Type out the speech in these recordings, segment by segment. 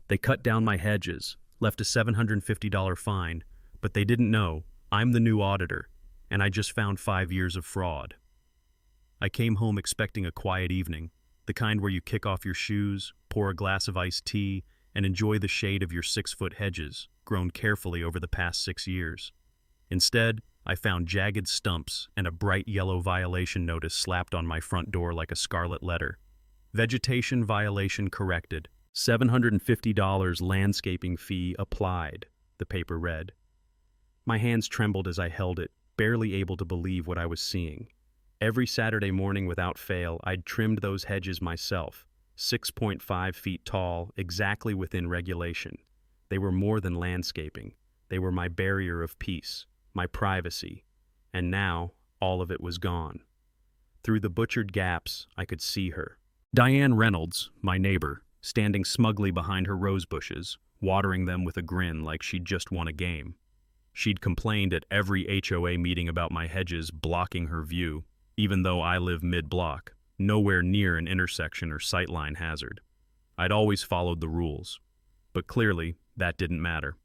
They cut down my hedges, left a $750 fine, but they didn't know I'm the new auditor, and I just found 5 years of fraud. I came home expecting a quiet evening, the kind where you kick off your shoes, pour a glass of iced tea, and enjoy the shade of your 6-foot hedges, grown carefully over the past 6 years. Instead, I found jagged stumps and a bright yellow violation notice slapped on my front door like a scarlet letter. Vegetation violation corrected. $750 landscaping fee applied, the paper read. My hands trembled as I held it, barely able to believe what I was seeing. Every Saturday morning without fail, I'd trimmed those hedges myself, 6.5 feet tall, exactly within regulation. They were more than landscaping. They were my barrier of peace, my privacy, and now all of it was gone. Through the butchered gaps, I could see her. Diane Reynolds, my neighbor, standing smugly behind her rose bushes, watering them with a grin like she'd just won a game. She'd complained at every HOA meeting about my hedges blocking her view, even though I live mid-block, nowhere near an intersection or sightline hazard. I'd always followed the rules, but clearly that didn't matter.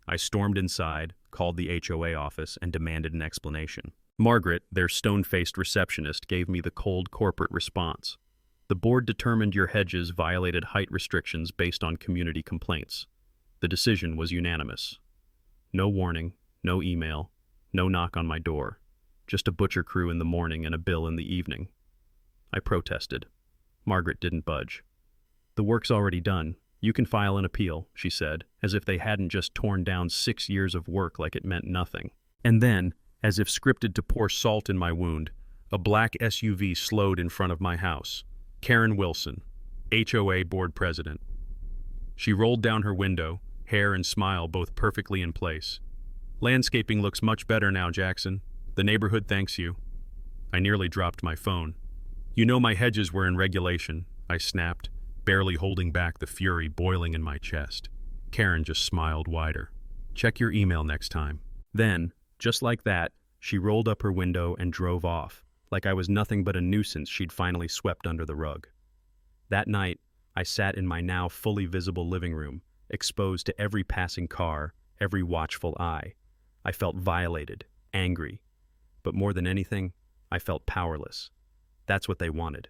I stormed inside, called the HOA office, and demanded an explanation. Margaret, their stone-faced receptionist, gave me the cold corporate response. The board determined your hedges violated height restrictions based on community complaints. The decision was unanimous. No warning, no email, no knock on my door. Just a butcher crew in the morning and a bill in the evening. I protested. Margaret didn't budge. The work's already done. You can file an appeal, she said, as if they hadn't just torn down 6 years of work like it meant nothing. And then, as if scripted to pour salt in my wound, a black SUV slowed in front of my house. Karen Wilson, HOA board president. She rolled down her window, hair and smile both perfectly in place. Landscaping looks much better now, Jackson. The neighborhood thanks you. I nearly dropped my phone. You know my hedges were in regulation, I snapped, barely holding back the fury boiling in my chest. Karen just smiled wider. Check your email next time. Then, just like that, she rolled up her window and drove off, like I was nothing but a nuisance she'd finally swept under the rug. That night, I sat in my now fully visible living room, exposed to every passing car, every watchful eye. I felt violated, angry. But more than anything, I felt powerless. That's what they wanted,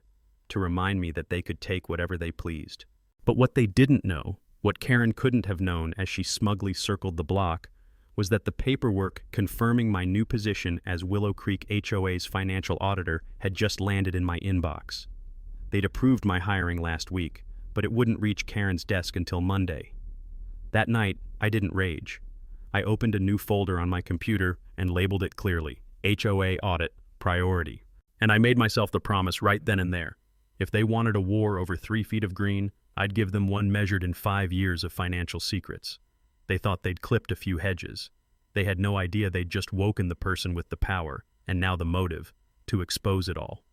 to remind me that they could take whatever they pleased. But what they didn't know, what Karen couldn't have known as she smugly circled the block, was that the paperwork confirming my new position as Willow Creek HOA's financial auditor had just landed in my inbox. They'd approved my hiring last week, but it wouldn't reach Karen's desk until Monday. That night, I didn't rage. I opened a new folder on my computer and labeled it clearly, HOA Audit Priority. And I made myself the promise right then and there. If they wanted a war over 3 feet of green, I'd give them one measured in 5 years of financial secrets. They thought they'd clipped a few hedges. They had no idea they'd just woken the person with the power, and now the motive, to expose it all.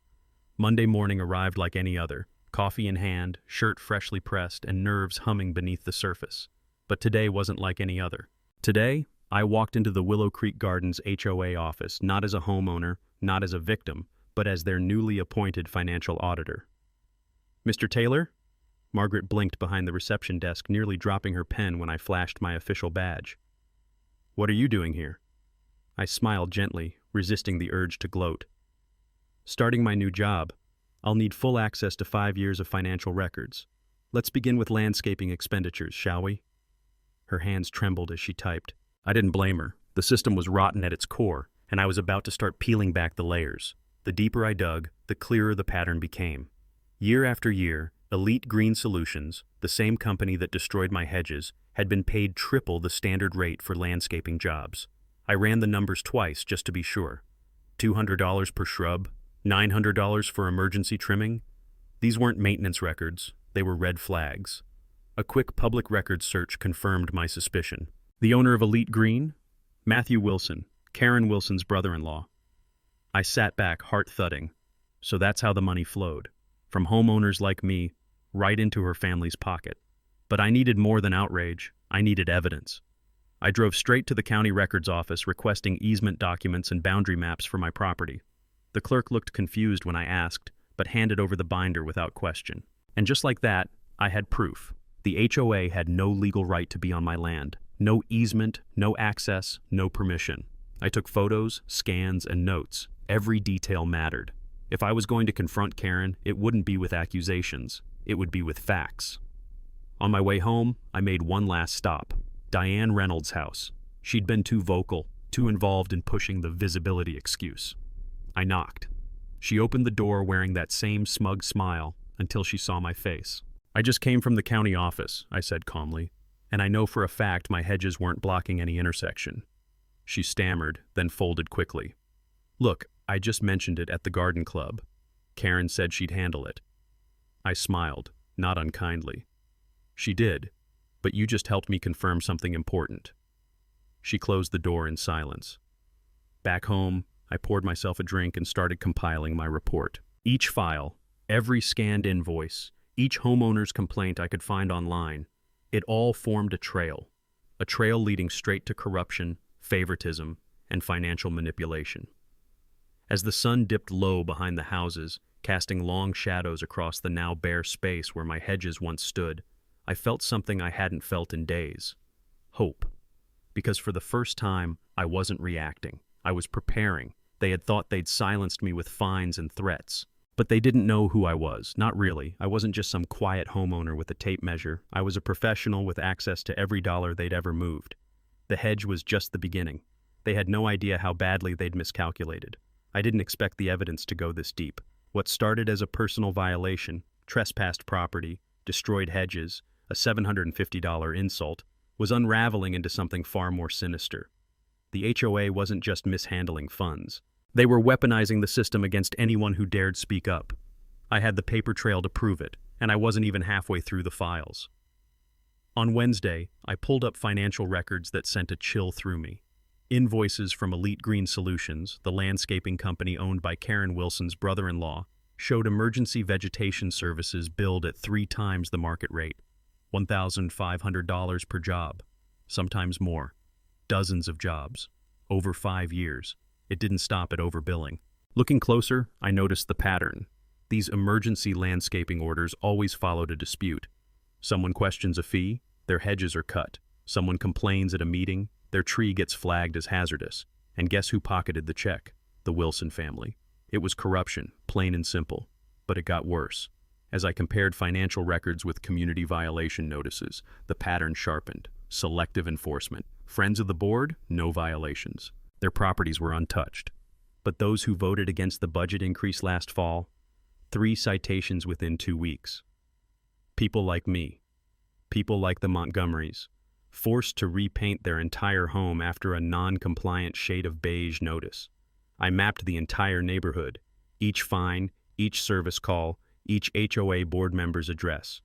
Monday morning arrived like any other, coffee in hand, shirt freshly pressed, and nerves humming beneath the surface. But today wasn't like any other. Today, I walked into the Willow Creek Gardens HOA office not as a homeowner, not as a victim, but as their newly appointed financial auditor. Mr. Taylor? Margaret blinked behind the reception desk, nearly dropping her pen when I flashed my official badge. What are you doing here? I smiled gently, resisting the urge to gloat. Starting my new job, I'll need full access to 5 years of financial records. Let's begin with landscaping expenditures, shall we? Her hands trembled as she typed. I didn't blame her. The system was rotten at its core, and I was about to start peeling back the layers. The deeper I dug, the clearer the pattern became. Year after year, Elite Green Solutions, the same company that destroyed my hedges, had been paid triple the standard rate for landscaping jobs. I ran the numbers twice just to be sure. $200 per shrub, $900 for emergency trimming. These weren't maintenance records, they were red flags. A quick public records search confirmed my suspicion. The owner of Elite Green? Matthew Wilson, Karen Wilson's brother-in-law. I sat back, heart thudding. So that's how the money flowed. From homeowners like me, right into her family's pocket. But I needed more than outrage. I needed evidence. I drove straight to the county records office requesting easement documents and boundary maps for my property. The clerk looked confused when I asked, but handed over the binder without question. And just like that, I had proof. The HOA had no legal right to be on my land. No easement, no access, no permission. I took photos, scans, and notes. Every detail mattered. If I was going to confront Karen, it wouldn't be with accusations. It would be with facts. On my way home, I made one last stop. Diane Reynolds' house. She'd been too vocal, too involved in pushing the visibility excuse. I knocked. She opened the door wearing that same smug smile until she saw my face. "I just came from the county office," I said calmly, "and I know for a fact my hedges weren't blocking any intersection." She stammered, then folded quickly. "Look, I just mentioned it at the garden club. Karen said she'd handle it." I smiled, not unkindly. "She did, but you just helped me confirm something important." She closed the door in silence. Back home, I poured myself a drink and started compiling my report. Each file, every scanned invoice, each homeowner's complaint I could find online, it all formed a trail leading straight to corruption, favoritism, and financial manipulation. As the sun dipped low behind the houses, casting long shadows across the now bare space where my hedges once stood, I felt something I hadn't felt in days. Hope. Because for the first time, I wasn't reacting. I was preparing. They had thought they'd silenced me with fines and threats. But they didn't know who I was. Not really. I wasn't just some quiet homeowner with a tape measure. I was a professional with access to every dollar they'd ever moved. The hedge was just the beginning. They had no idea how badly they'd miscalculated. I didn't expect the evidence to go this deep. What started as a personal violation, trespassed property, destroyed hedges, a $750 insult, was unraveling into something far more sinister. The HOA wasn't just mishandling funds. They were weaponizing the system against anyone who dared speak up. I had the paper trail to prove it, and I wasn't even halfway through the files. On Wednesday, I pulled up financial records that sent a chill through me. Invoices from Elite Green Solutions, the landscaping company owned by Karen Wilson's brother-in-law, showed emergency vegetation services billed at 3 times the market rate, $1,500 per job, sometimes more. Dozens of jobs, over 5 years. It didn't stop at overbilling. Looking closer, I noticed the pattern. These emergency landscaping orders always followed a dispute. Someone questions a fee, their hedges are cut. Someone complains at a meeting, their tree gets flagged as hazardous. And guess who pocketed the check? The Wilson family. It was corruption, plain and simple. But it got worse. As I compared financial records with community violation notices, the pattern sharpened. Selective enforcement. Friends of the board, no violations. Their properties were untouched. But those who voted against the budget increase last fall, 3 citations within 2 weeks. People like me, people like the Montgomerys, forced to repaint their entire home after a non-compliant shade of beige notice. I mapped the entire neighborhood, each fine, each service call, each HOA board member's address.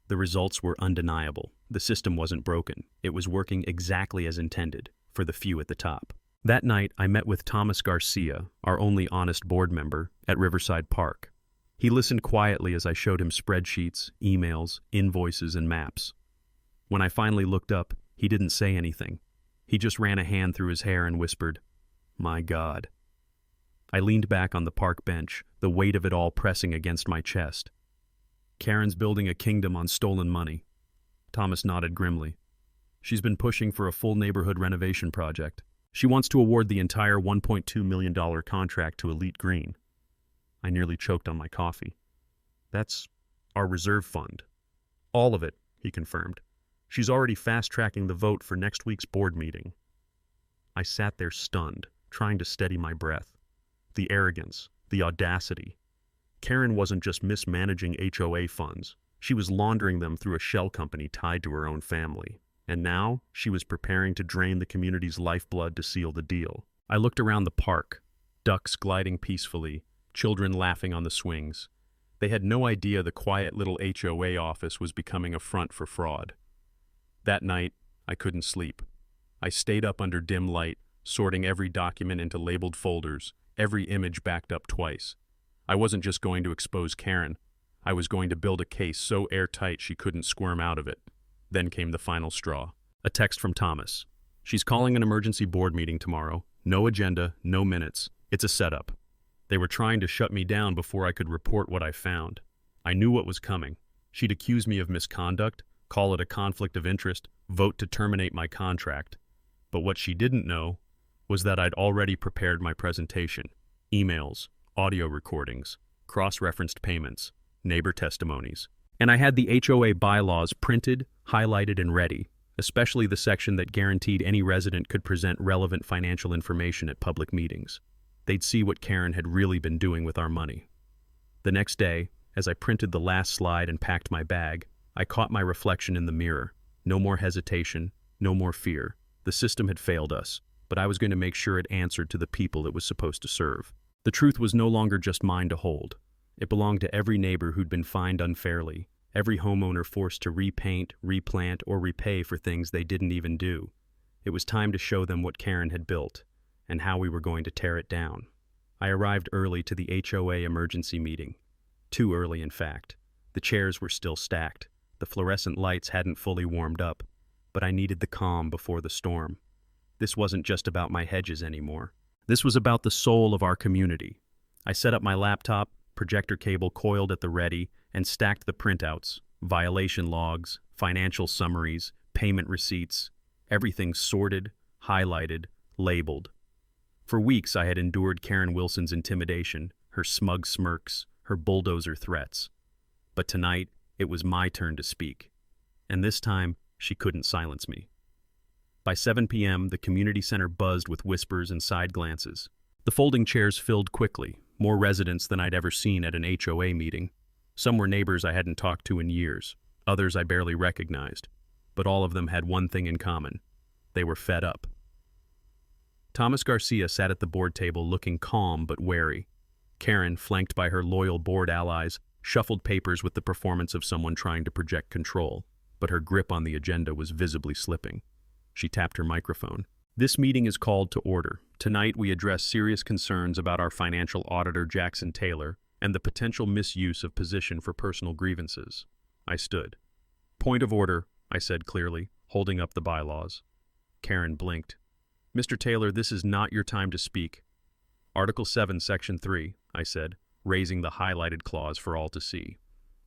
The results were undeniable. The system wasn't broken. It was working exactly as intended, for the few at the top. That night, I met with Thomas Garcia, our only honest board member, at Riverside Park. He listened quietly as I showed him spreadsheets, emails, invoices, and maps. When I finally looked up, he didn't say anything. He just ran a hand through his hair and whispered, "My God." I leaned back on the park bench, the weight of it all pressing against my chest. Karen's building a kingdom on stolen money. Thomas nodded grimly. She's been pushing for a full neighborhood renovation project. She wants to award the entire $1.2 million contract to Elite Green. I nearly choked on my coffee. That's our reserve fund. All of it, he confirmed. She's already fast-tracking the vote for next week's board meeting. I sat there stunned, trying to steady my breath. The arrogance, the audacity. Karen wasn't just mismanaging HOA funds. She was laundering them through a shell company tied to her own family. And now, she was preparing to drain the community's lifeblood to seal the deal. I looked around the park, ducks gliding peacefully, children laughing on the swings. They had no idea the quiet little HOA office was becoming a front for fraud. That night, I couldn't sleep. I stayed up under dim light, sorting every document into labeled folders, every image backed up twice. I wasn't just going to expose Karen. I was going to build a case so airtight she couldn't squirm out of it. Then came the final straw. A text from Thomas. She's calling an emergency board meeting tomorrow. No agenda, no minutes. It's a setup. They were trying to shut me down before I could report what I found. I knew what was coming. She'd accuse me of misconduct, call it a conflict of interest, vote to terminate my contract. But what she didn't know was that I'd already prepared my presentation. Emails, audio recordings, cross-referenced payments, neighbor testimonies. And I had the HOA bylaws printed, highlighted, and ready, especially the section that guaranteed any resident could present relevant financial information at public meetings. They'd see what Karen had really been doing with our money. The next day, as I printed the last slide and packed my bag, I caught my reflection in the mirror. No more hesitation, no more fear. The system had failed us, but I was going to make sure it answered to the people it was supposed to serve. The truth was no longer just mine to hold. It belonged to every neighbor who'd been fined unfairly, every homeowner forced to repaint, replant, or repay for things they didn't even do. It was time to show them what Karen had built, and how we were going to tear it down. I arrived early to the HOA emergency meeting. Too early, in fact. The chairs were still stacked. The fluorescent lights hadn't fully warmed up, but I needed the calm before the storm. This wasn't just about my hedges anymore. This was about the soul of our community. I set up my laptop, projector cable coiled at the ready, and stacked the printouts, violation logs, financial summaries, payment receipts, everything sorted, highlighted, labeled. For weeks I had endured Karen Wilson's intimidation, her smug smirks, her bulldozer threats. But tonight, it was my turn to speak. And this time, she couldn't silence me. By 7 p.m., the community center buzzed with whispers and side glances. The folding chairs filled quickly, more residents than I'd ever seen at an HOA meeting. Some were neighbors I hadn't talked to in years, others I barely recognized, but all of them had one thing in common. They were fed up. Thomas Garcia sat at the board table looking calm but wary. Karen, flanked by her loyal board allies, shuffled papers with the performance of someone trying to project control, but her grip on the agenda was visibly slipping. She tapped her microphone. This meeting is called to order. Tonight we address serious concerns about our financial auditor Jackson Taylor and the potential misuse of position for personal grievances. I stood. Point of order, I said clearly, holding up the bylaws. Karen blinked. Mr. Taylor, this is not your time to speak. Article 7, Section 3, I said, raising the highlighted clause for all to see.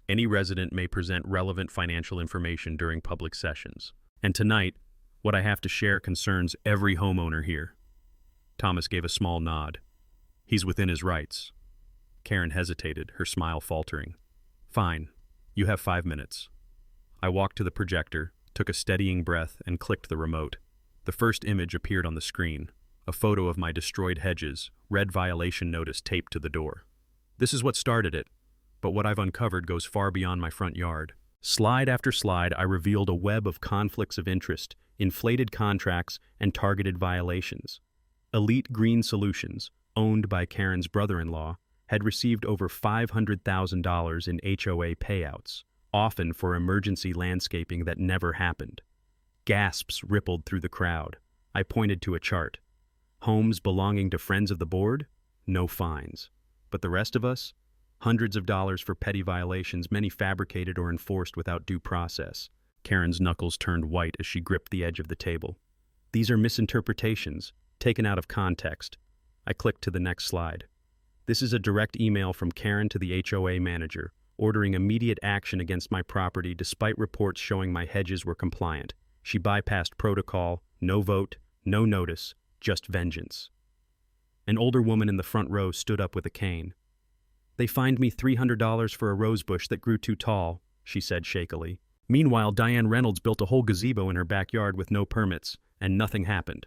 Any resident may present relevant financial information during public sessions. And tonight, what I have to share concerns every homeowner here. Thomas gave a small nod. He's within his rights. Karen hesitated, her smile faltering. Fine. You have 5 minutes. I walked to the projector, took a steadying breath, and clicked the remote. The first image appeared on the screen, a photo of my destroyed hedges, red violation notice taped to the door. This is what started it, but what I've uncovered goes far beyond my front yard. Slide after slide, I revealed a web of conflicts of interest, inflated contracts, and targeted violations. Elite Green Solutions, owned by Karen's brother-in-law, had received over $500,000 in HOA payouts, often for emergency landscaping that never happened. Gasps rippled through the crowd. I pointed to a chart. Homes belonging to friends of the board? No fines. But the rest of us? Hundreds of dollars for petty violations, many fabricated or enforced without due process. Karen's knuckles turned white as she gripped the edge of the table. These are misinterpretations, taken out of context. I clicked to the next slide. This is a direct email from Karen to the HOA manager, ordering immediate action against my property despite reports showing my hedges were compliant. She bypassed protocol, no vote, no notice, just vengeance. An older woman in the front row stood up with a cane. They fined me $300 for a rosebush that grew too tall, she said shakily. Meanwhile, Diane Reynolds built a whole gazebo in her backyard with no permits, and nothing happened.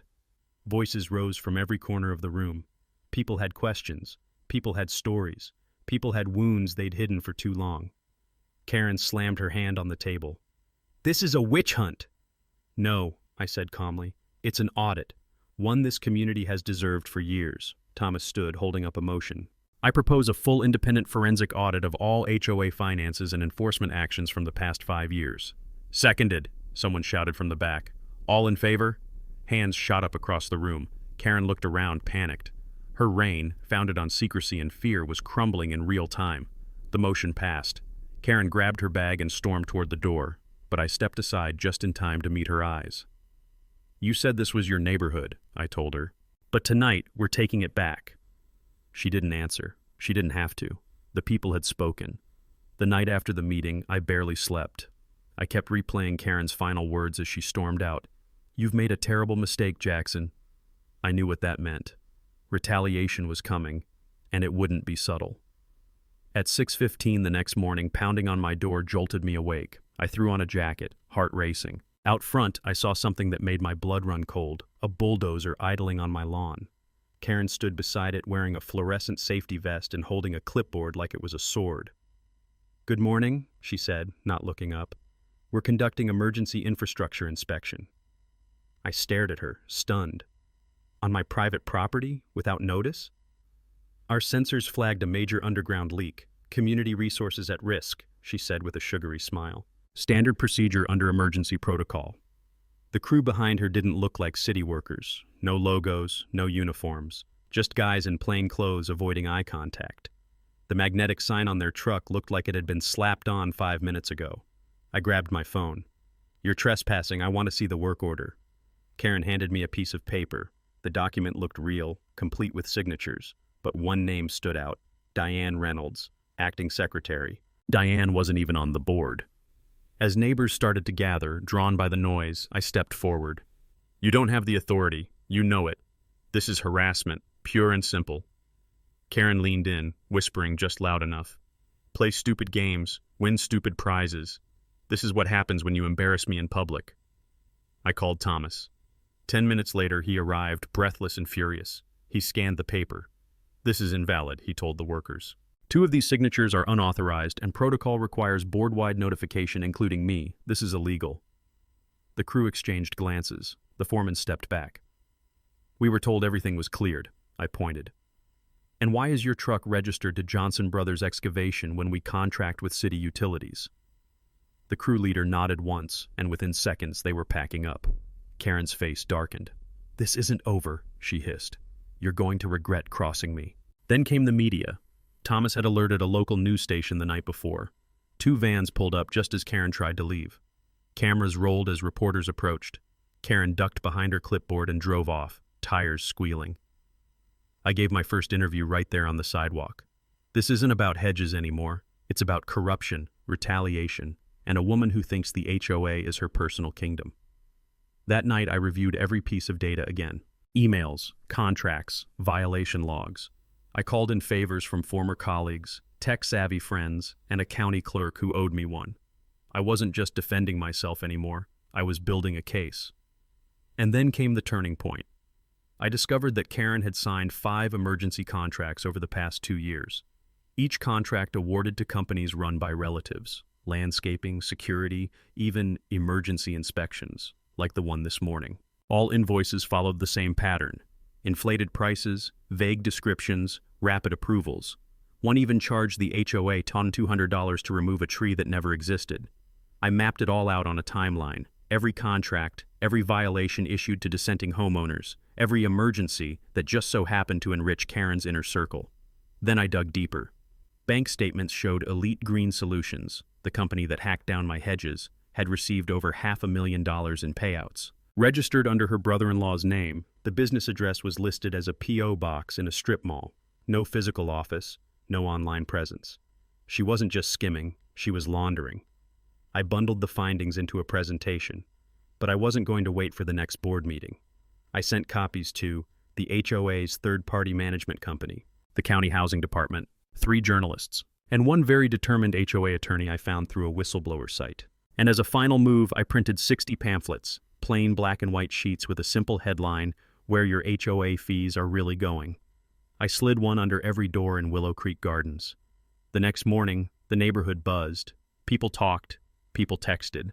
Voices rose from every corner of the room. People had questions. People had stories. People had wounds they'd hidden for too long. Karen slammed her hand on the table. This is a witch hunt. No, I said calmly. It's an audit. One this community has deserved for years. Thomas stood, holding up a motion. I propose a full independent forensic audit of all HOA finances and enforcement actions from the past 5 years. Seconded, someone shouted from the back. All in favor? Hands shot up across the room. Karen looked around, panicked. Her reign, founded on secrecy and fear, was crumbling in real time. The motion passed. Karen grabbed her bag and stormed toward the door, but I stepped aside just in time to meet her eyes. You said this was your neighborhood, I told her. But tonight, we're taking it back. She didn't answer. She didn't have to. The people had spoken. The night after the meeting, I barely slept. I kept replaying Karen's final words as she stormed out. "You've made a terrible mistake, Jackson." I knew what that meant. Retaliation was coming, and it wouldn't be subtle. At 6:15 the next morning, pounding on my door jolted me awake. I threw on a jacket, heart racing. Out front, I saw something that made my blood run cold, a bulldozer idling on my lawn. Karen stood beside it wearing a fluorescent safety vest and holding a clipboard like it was a sword. "Good morning," she said, not looking up. "We're conducting emergency infrastructure inspection." I stared at her, stunned. On my private property, without notice? "Our sensors flagged a major underground leak. Community resources at risk," she said with a sugary smile. "Standard procedure under emergency protocol." The crew behind her didn't look like city workers. No logos, no uniforms. Just guys in plain clothes avoiding eye contact. The magnetic sign on their truck looked like it had been slapped on 5 minutes ago. I grabbed my phone. "You're trespassing. I want to see the work order." Karen handed me a piece of paper. The document looked real, complete with signatures, but one name stood out: Diane Reynolds, acting secretary. Diane wasn't even on the board. As neighbors started to gather, drawn by the noise, I stepped forward. "You don't have the authority. You know it. This is harassment, pure and simple." Karen leaned in, whispering just loud enough. "Play stupid games, win stupid prizes. This is what happens when you embarrass me in public." I called Thomas. 10 minutes later, he arrived, breathless and furious. He scanned the paper. "This is invalid," he told the workers. "2 of these signatures are unauthorized, and protocol requires board-wide notification, including me. This is illegal." The crew exchanged glances. The foreman stepped back. "We were told everything was cleared," I pointed. "And why is your truck registered to Johnson Brothers Excavation when we contract with city utilities?" The crew leader nodded once, and within seconds they were packing up. Karen's face darkened. "This isn't over," she hissed. "You're going to regret crossing me." Then came the media. Thomas had alerted a local news station the night before. 2 vans pulled up just as Karen tried to leave. Cameras rolled as reporters approached. Karen ducked behind her clipboard and drove off, tires squealing. I gave my first interview right there on the sidewalk. This isn't about Hedges anymore. It's about corruption, retaliation, and a woman who thinks the HOA is her personal kingdom. That night, I reviewed every piece of data again. Emails, contracts, violation logs. I called in favors from former colleagues, tech-savvy friends, and a county clerk who owed me one. I wasn't just defending myself anymore. I was building a case. And then came the turning point. I discovered that Karen had signed 5 emergency contracts over the past 2 years. Each contract awarded to companies run by relatives, landscaping, security, even emergency inspections, like the one this morning. All invoices followed the same pattern: inflated prices, vague descriptions, rapid approvals. One even charged the HOA $200 to remove a tree that never existed. I mapped it all out on a timeline: every contract, every violation issued to dissenting homeowners, every emergency that just so happened to enrich Karen's inner circle. Then I dug deeper. Bank statements showed Elite Green Solutions, the company that hacked down my hedges, had received over $500,000 in payouts. Registered under her brother-in-law's name, the business address was listed as a P.O. box in a strip mall. No physical office, no online presence. She wasn't just skimming, she was laundering. I bundled the findings into a presentation, but I wasn't going to wait for the next board meeting. I sent copies to the HOA's third-party management company, the county housing department, 3 journalists, and one very determined HOA attorney I found through a whistleblower site. And as a final move, I printed 60 pamphlets, plain black and white sheets with a simple headline, "Where your HOA fees are really going." I slid one under every door in Willow Creek Gardens. The next morning, the neighborhood buzzed. People talked, people texted.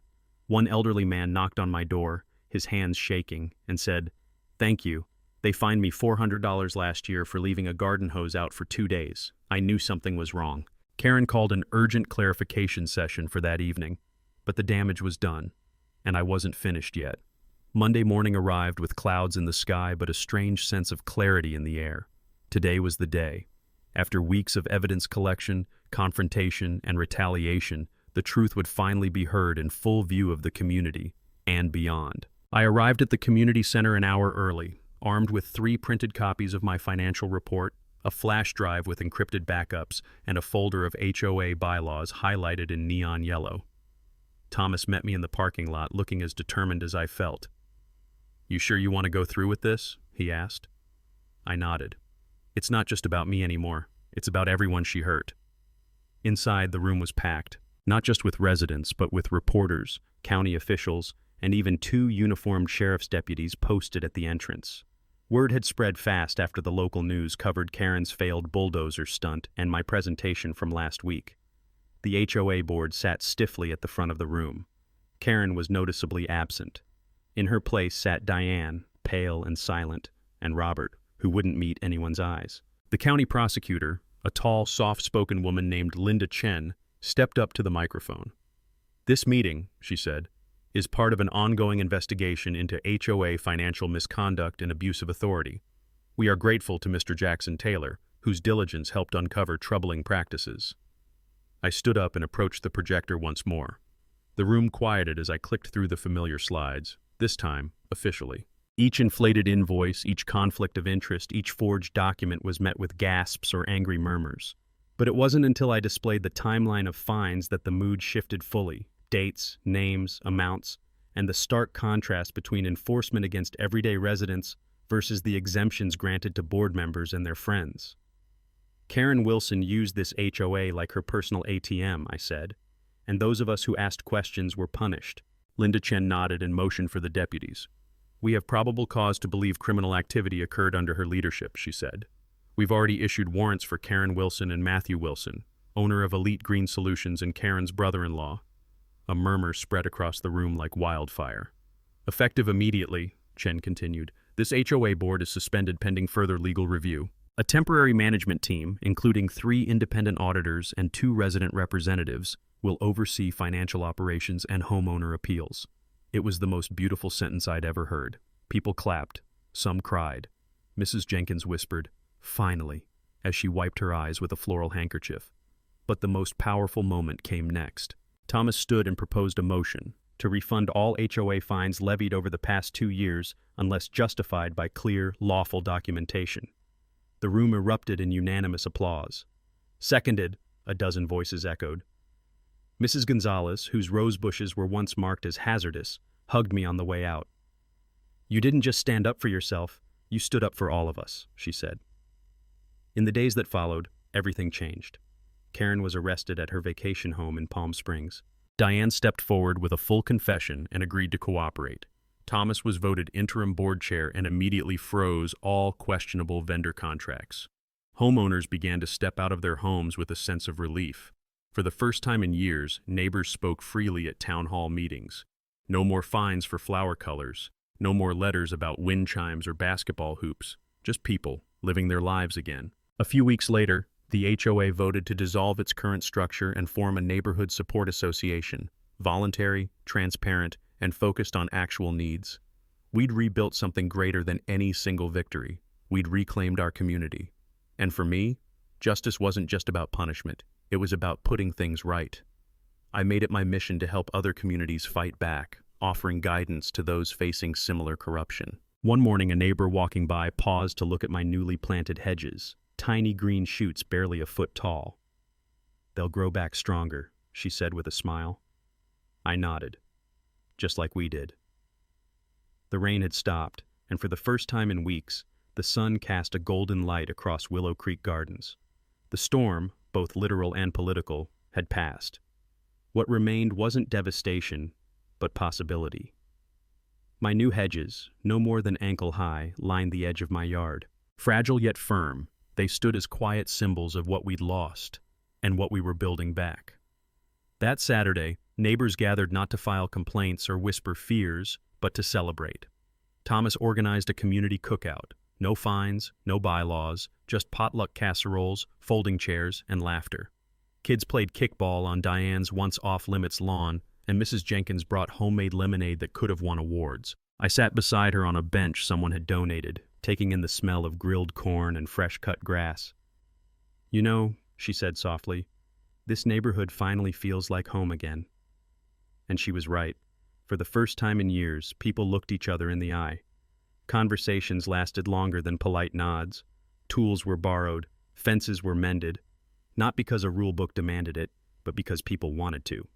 One elderly man knocked on my door, his hands shaking, and said, "Thank you. They fined me $400 last year for leaving a garden hose out for 2 days. I knew something was wrong." Karen called an urgent clarification session for that evening, but the damage was done, and I wasn't finished yet. Monday morning arrived with clouds in the sky but a strange sense of clarity in the air. Today was the day. After weeks of evidence collection, confrontation, and retaliation, the truth would finally be heard in full view of the community and beyond. I arrived at the community center an hour early, armed with 3 printed copies of my financial report, a flash drive with encrypted backups, and a folder of HOA bylaws highlighted in neon yellow. Thomas met me in the parking lot, looking as determined as I felt. "You sure you want to go through with this?" he asked. I nodded. "It's not just about me anymore. It's about everyone she hurt." Inside, the room was packed, not just with residents, but with reporters, county officials, and even 2 uniformed sheriff's deputies posted at the entrance. Word had spread fast after the local news covered Karen's failed bulldozer stunt and my presentation from last week. The HOA board sat stiffly at the front of the room. Karen was noticeably absent. In her place sat Diane, pale and silent, and Robert, who wouldn't meet anyone's eyes. The county prosecutor, a tall, soft-spoken woman named Linda Chen, stepped up to the microphone. "This meeting," she said, "is part of an ongoing investigation into HOA financial misconduct and abuse of authority. We are grateful to Mr. Jackson Taylor, whose diligence helped uncover troubling practices." I stood up and approached the projector once more. The room quieted as I clicked through the familiar slides, this time officially. Each inflated invoice, each conflict of interest, each forged document was met with gasps or angry murmurs. But it wasn't until I displayed the timeline of fines that the mood shifted fully. Dates, names, amounts, and the stark contrast between enforcement against everyday residents versus the exemptions granted to board members and their friends. "Karen Wilson used this HOA like her personal ATM," I said, "and those of us who asked questions were punished." Linda Chen nodded and motioned for the deputies. "We have probable cause to believe criminal activity occurred under her leadership," she said. "We've already issued warrants for Karen Wilson and Matthew Wilson, owner of Elite Green Solutions and Karen's brother-in-law." A murmur spread across the room like wildfire. "Effective immediately," Chen continued, "this HOA board is suspended pending further legal review. A temporary management team, including 3 independent auditors and 2 resident representatives, will oversee financial operations and homeowner appeals." It was the most beautiful sentence I'd ever heard. People clapped. Some cried. Mrs. Jenkins whispered, "Finally," as she wiped her eyes with a floral handkerchief. But the most powerful moment came next. Thomas stood and proposed a motion to refund all HOA fines levied over the past 2 years unless justified by clear, lawful documentation. The room erupted in unanimous applause. "Seconded," a dozen voices echoed. Mrs. Gonzalez, whose rose bushes were once marked as hazardous, hugged me on the way out. "You didn't just stand up for yourself, you stood up for all of us," she said. In the days that followed, everything changed. Karen was arrested at her vacation home in Palm Springs. Diane stepped forward with a full confession and agreed to cooperate. Thomas was voted interim board chair and immediately froze all questionable vendor contracts. Homeowners began to step out of their homes with a sense of relief. For the first time in years, neighbors spoke freely at town hall meetings. No more fines for flower colors. No more letters about wind chimes or basketball hoops. Just people living their lives again. A few weeks later, the HOA voted to dissolve its current structure and form a neighborhood support association, voluntary, transparent, and focused on actual needs. We'd rebuilt something greater than any single victory. We'd reclaimed our community. And for me, justice wasn't just about punishment. It was about putting things right. I made it my mission to help other communities fight back, offering guidance to those facing similar corruption. One morning, a neighbor walking by paused to look at my newly planted hedges, tiny green shoots barely a foot tall. "They'll grow back stronger," she said with a smile. I nodded, just like we did. The rain had stopped, and for the first time in weeks, the sun cast a golden light across Willow Creek Gardens. The storm, both literal and political, had passed. What remained wasn't devastation, but possibility. My new hedges, no more than ankle high, lined the edge of my yard. Fragile yet firm, they stood as quiet symbols of what we'd lost and what we were building back. That Saturday, neighbors gathered not to file complaints or whisper fears, but to celebrate. Thomas organized a community cookout. No fines, no bylaws, just potluck casseroles, folding chairs, and laughter. Kids played kickball on Diane's once off-limits lawn, and Mrs. Jenkins brought homemade lemonade that could have won awards. I sat beside her on a bench someone had donated, taking in the smell of grilled corn and fresh-cut grass. "You know," she said softly, "this neighborhood finally feels like home again." And she was right. For the first time in years, people looked each other in the eye. Conversations lasted longer than polite nods. Tools were borrowed, fences were mended, not because a rule book demanded it, but because people wanted to.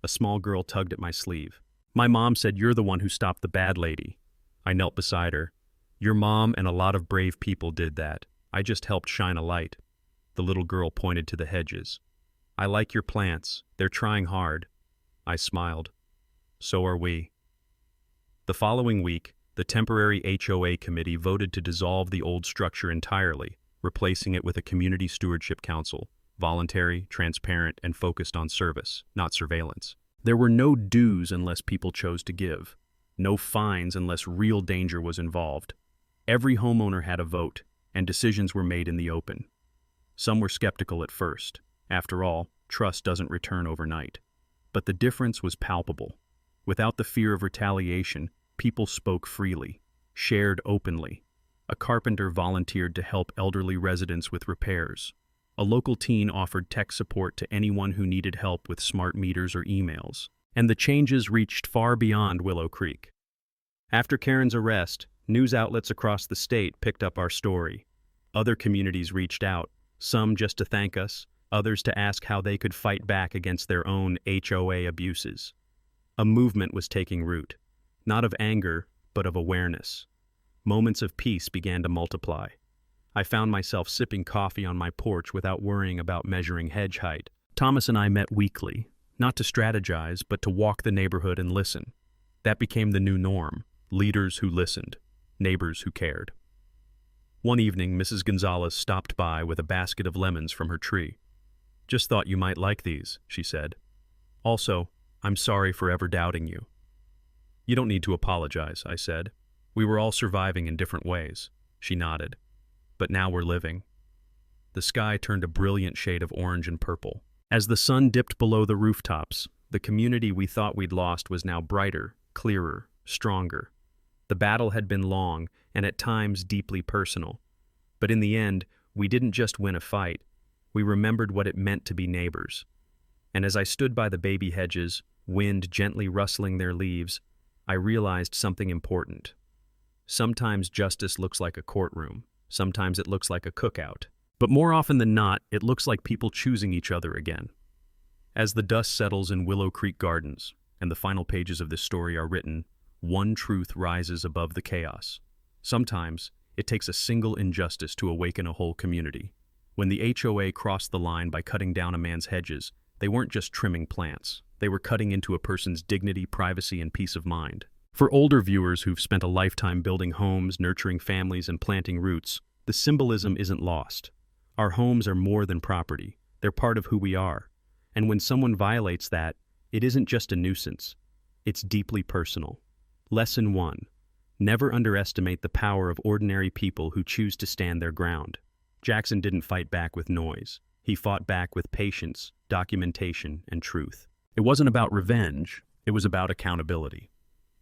A small girl tugged at my sleeve. My mom said you're the one who stopped the bad lady. I knelt beside her. Your mom and a lot of brave people did that. I just helped shine a light. The little girl pointed to the hedges. I like your plants. They're trying hard. I smiled. So are we. The following week, the temporary HOA committee voted to dissolve the old structure entirely, replacing it with a community stewardship council, voluntary, transparent, and focused on service, not surveillance. There were no dues unless people chose to give, no fines unless real danger was involved. Every homeowner had a vote, and decisions were made in the open. Some were skeptical at first. After all, trust doesn't return overnight. But the difference was palpable. Without the fear of retaliation, people spoke freely, shared openly. A carpenter volunteered to help elderly residents with repairs. A local teen offered tech support to anyone who needed help with smart meters or emails. And the changes reached far beyond Willow Creek. After Karen's arrest, news outlets across the state picked up our story. Other communities reached out, some just to thank us, others to ask how they could fight back against their own HOA abuses. A movement was taking root, not of anger, but of awareness. Moments of peace began to multiply. I found myself sipping coffee on my porch without worrying about measuring hedge height. Thomas and I met weekly, not to strategize, but to walk the neighborhood and listen. That became the new norm. Leaders who listened, neighbors who cared. One evening, Mrs. Gonzalez stopped by with a basket of lemons from her tree. Just thought you might like these, she said. Also, I'm sorry for ever doubting you. You don't need to apologize, I said. We were all surviving in different ways. She nodded. But now we're living. The sky turned a brilliant shade of orange and purple. As the sun dipped below the rooftops, the community we thought we'd lost was now brighter, clearer, stronger. The battle had been long and at times deeply personal. But in the end, we didn't just win a fight. We remembered what it meant to be neighbors. And as I stood by the baby hedges, wind gently rustling their leaves, I realized something important. Sometimes justice looks like a courtroom. Sometimes it looks like a cookout. But more often than not, it looks like people choosing each other again. As the dust settles in Willow Creek Gardens, and the final pages of this story are written, one truth rises above the chaos. Sometimes, it takes a single injustice to awaken a whole community. When the HOA crossed the line by cutting down a man's hedges, they weren't just trimming plants. They were cutting into a person's dignity, privacy, and peace of mind. For older viewers who've spent a lifetime building homes, nurturing families, and planting roots, the symbolism isn't lost. Our homes are more than property. They're part of who we are. And when someone violates that, it isn't just a nuisance. It's deeply personal. Lesson 1. Never underestimate the power of ordinary people who choose to stand their ground. Jackson didn't fight back with noise. He fought back with patience, documentation, and truth. It wasn't about revenge. It was about accountability.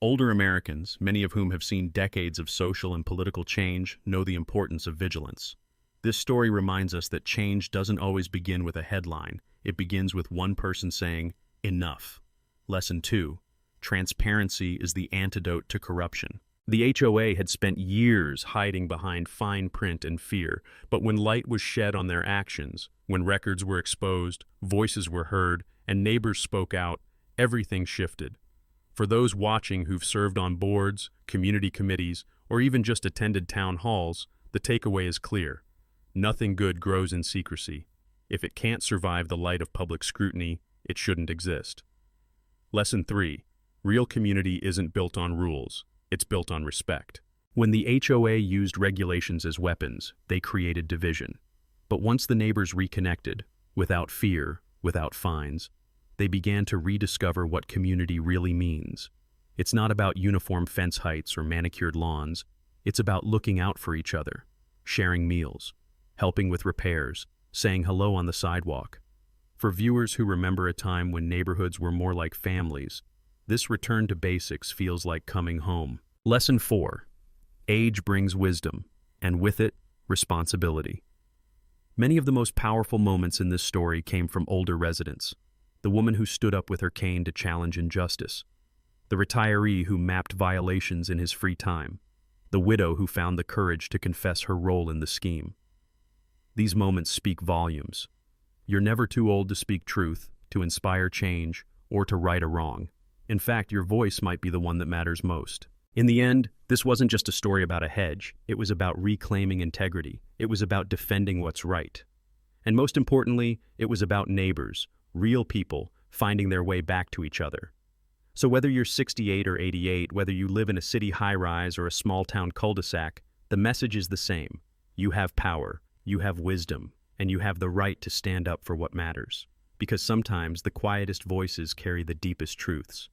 Older Americans, many of whom have seen decades of social and political change, know the importance of vigilance. This story reminds us that change doesn't always begin with a headline. It begins with one person saying, "Enough." Lesson 2. Transparency is the antidote to corruption. The HOA had spent years hiding behind fine print and fear, but when light was shed on their actions, when records were exposed, voices were heard, and neighbors spoke out, everything shifted. For those watching who've served on boards, community committees, or even just attended town halls, the takeaway is clear. Nothing good grows in secrecy. If it can't survive the light of public scrutiny, it shouldn't exist. Lesson 3. Real community isn't built on rules. It's built on respect. When the HOA used regulations as weapons, they created division. But once the neighbors reconnected, without fear, without fines, they began to rediscover what community really means. It's not about uniform fence heights or manicured lawns. It's about looking out for each other, sharing meals, helping with repairs, saying hello on the sidewalk. For viewers who remember a time when neighborhoods were more like families, this return to basics feels like coming home. Lesson 4. Age brings wisdom, and with it, responsibility. Many of the most powerful moments in this story came from older residents. The woman who stood up with her cane to challenge injustice. The retiree who mapped violations in his free time. The widow who found the courage to confess her role in the scheme. These moments speak volumes. You're never too old to speak truth, to inspire change, or to right a wrong. In fact, your voice might be the one that matters most. In the end, this wasn't just a story about a hedge. It was about reclaiming integrity. It was about defending what's right. And most importantly, it was about neighbors, real people, finding their way back to each other. So whether you're 68 or 88, whether you live in a city high-rise or a small-town cul-de-sac, the message is the same. You have power, you have wisdom, and you have the right to stand up for what matters. Because sometimes the quietest voices carry the deepest truths.